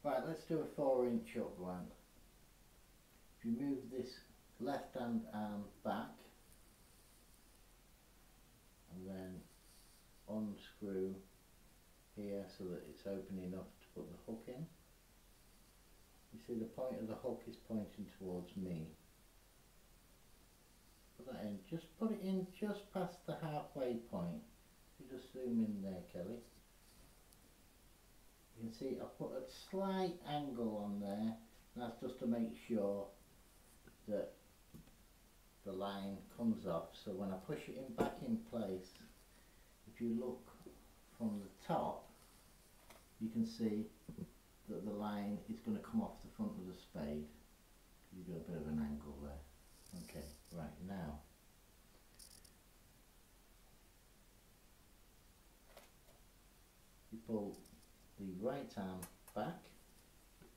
Right, let's do a 4-inch up one. If you move this left hand arm back and then unscrew here so that it's open enough to put the hook in. You see the point of the hook is pointing towards me. Put that in, just put it in just past the halfway point. You just zoom in there, Kelly. You can see I put a slight angle on there, and that's just to make sure that the line comes off. So when I push it in back in place, if you look from the top, you can see that the line is going to come off the front of the spade. You've got a bit of an angle there. Okay, right now. You pull the right arm back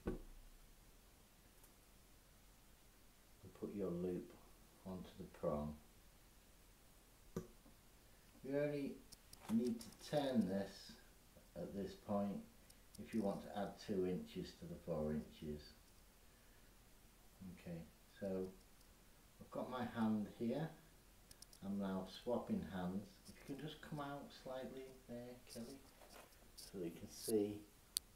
and put your loop onto the prong. You only need to turn this at this point if you want to add 2 inches to the 4 inches. Okay, so I've got my hand here. I'm now swapping hands. If you can just come out slightly there, Kelly, so that you can see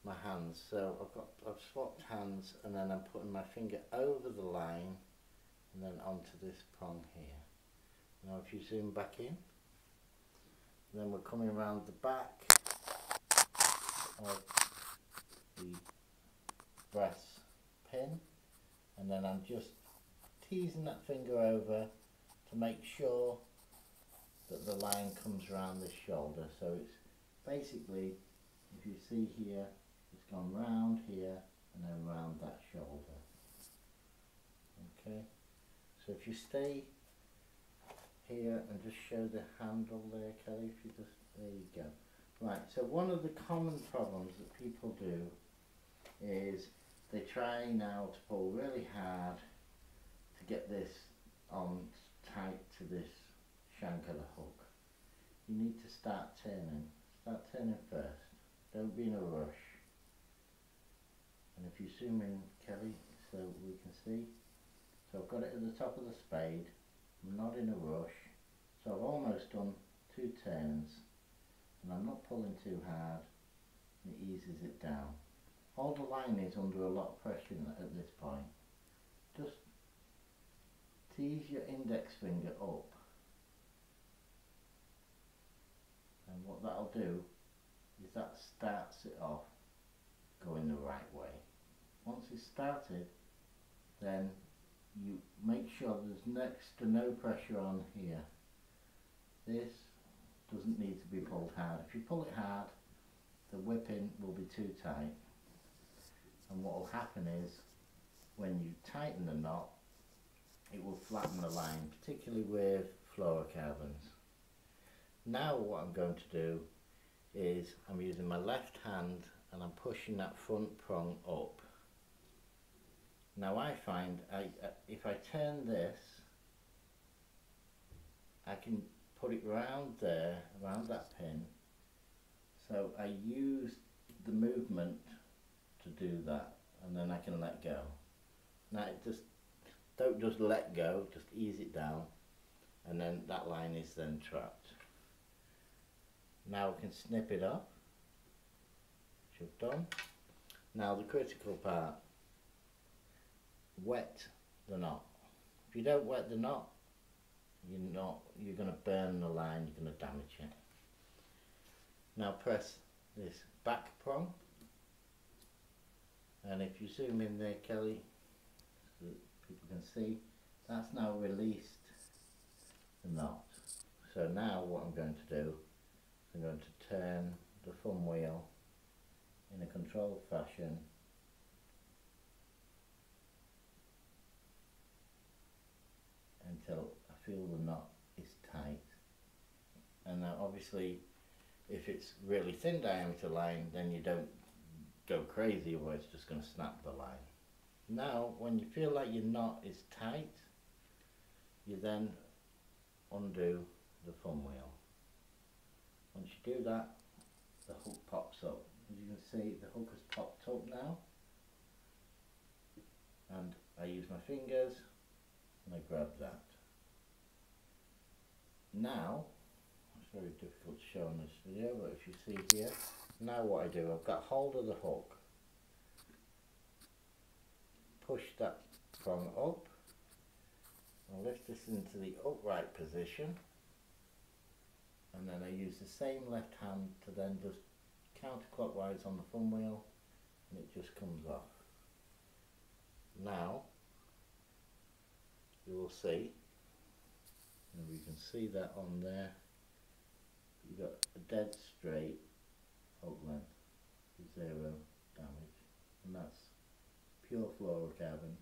my hands. So I've swapped hands, and then I'm putting my finger over the line and then onto this prong here. Now if you zoom back in, then we're coming around the back of the brass pin, and then I'm just teasing that finger over to make sure that the line comes around this shoulder. So it's basically, if you see here, it's gone round here and then round that shoulder. Okay, so if you stay here and just show the handle there, Kelly, if you just, there you go. Right, so one of the common problems that people do is they try now to pull really hard to get this on tight to this shank of the hook. You need to start turning first, don't be in a rush. And if you zoom in, Kelly, so we can see, so I've got it at the top of the spade, I'm not in a rush, so I've almost done 2 turns, and I'm not pulling too hard, and it eases it down. All the line is under a lot of pressure at this point. Just tease your index finger up, and what that'll do is that starts it off going the right way. Once it's started, then you make sure there's next to no pressure on here. This doesn't need to be pulled hard. If you pull it hard, the whipping will be too tight, and what will happen is when you tighten the knot, it will flatten the line, particularly with fluorocarbons. Now what I'm going to do is I'm using my left hand and I'm pushing that front prong up. Now I find if I turn this, I can put it round there, around that pin. So I use the movement to do that, and then I can let go. Now don't just let go, just ease it down, and then that line is then trapped. Now we can snip it off, which I've done. Now the critical part, wet the knot. If you don't wet the knot, you're going to burn the line, you're going to damage it. Now press this back prong, and if you zoom in there, Kelly, so that people can see, that's now released the knot. So now what I'm going to do, I'm going to turn the thumb wheel in a controlled fashion until I feel the knot is tight. And now obviously if it's really thin diameter line, then you don't go crazy, or it's just going to snap the line. Now when you feel like your knot is tight, you then undo the thumb wheel. Once you do that, the hook pops up. As you can see, the hook has popped up now. use my fingers and I grab that. Now, it's very difficult to show in this video, but if you see here, now what I do, I've got hold of the hook, push that prong up, I'll lift this into the upright position, and then I use the same left hand to then just counterclockwise on the thumb wheel, and it just comes off. Now you will see, and we can see that on there, you've got a dead straight hook length, 0 damage, and that's pure fluorocarbon